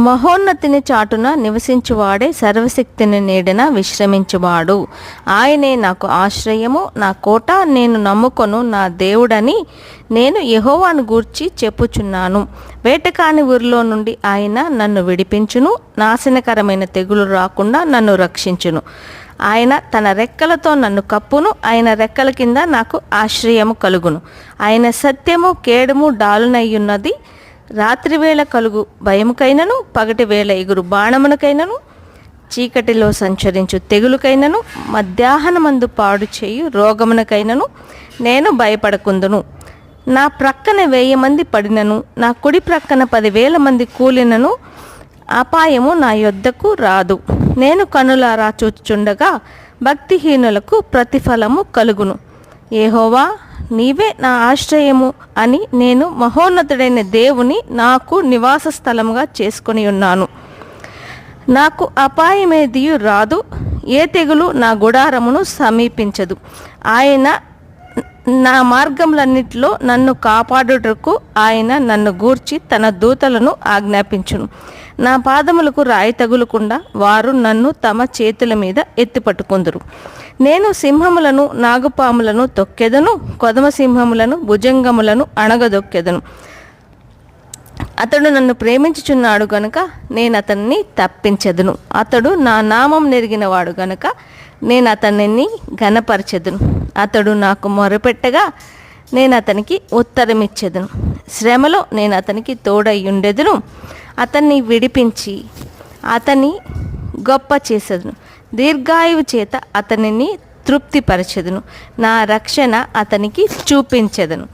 మహోన్నతిని చాటున నివసించువాడే సర్వశక్తిని నీడన విశ్రమించువాడు. ఆయనే నాకు ఆశ్రయము, నా కోట, నేను నమ్ముకొను నా దేవుడని నేను యెహోవాను గూర్చి చెప్పుచున్నాను. వేటకాని ఊరిలో నుండి ఆయన నన్ను విడిపించును, నాశనకరమైన తెగులు రాకుండా నన్ను రక్షించును. ఆయన తన రెక్కలతో నన్ను కప్పును, ఆయన రెక్కల కింద నాకు ఆశ్రయము కలుగును. ఆయన సత్యము కేడము డాలునయ్యున్నది. రాత్రివేళ కలుగు భయముకైనను, పగటి వేళ ఎగురు బాణమునకైనను, చీకటిలో సంచరించు తెగులుకైనను, మధ్యాహ్నమందు పాడు చేయు రోగమునకైనను నేను భయపడకుందును. నా ప్రక్కన 1000 మంది పడినను, నా కుడి ప్రక్కన 10,000 మంది కూలినను అపాయము నా యొద్దకు రాదు. నేను కనులారా చూచుచుండగా భక్తిహీనులకు ప్రతిఫలము కలుగును. యెహోవా, నీవే నా ఆశ్రయము అని నేను మహోన్నతుడైన దేవుని నాకు నివాస స్థలముగా చేసుకొని ఉన్నాను. నాకు అపాయమేదియు రాదు, ఏ తెగులు నా గుడారమును సమీపించదు. ఆయన నా మార్గములన్నిటిలో నన్ను కాపాడుటకు ఆయన నన్ను గూర్చి తన దూతలను ఆజ్ఞాపించును. నా పాదములకు రాయి తగులకుండా వారు నన్ను తమ చేతుల మీద ఎత్తిపట్టుకుందురు. నేను సింహములను నాగుపాములను తొక్కెదను, కొదమ సింహములను భుజంగములను అణగదొక్కెదను. అతడు నన్ను ప్రేమించుచున్నాడు గనుక నేను అతన్ని తప్పించెదను. అతడు నా నామం నెరిగినవాడు గనుక నేను అతనిని ఘనపరచెదను. అతడు నాకు మొరపెట్టగా నేను అతనికి ఉత్తరమిచ్చెదను. శ్రమలో నేను అతనికి తోడయ్యుండెదను. అతన్ని విడిపించి అతని గొప్ప చేసేదను. దీర్ఘాయువు చేత అతనిని తృప్తిపరచెదను. నా రక్షణ అతనికి చూపించెదను.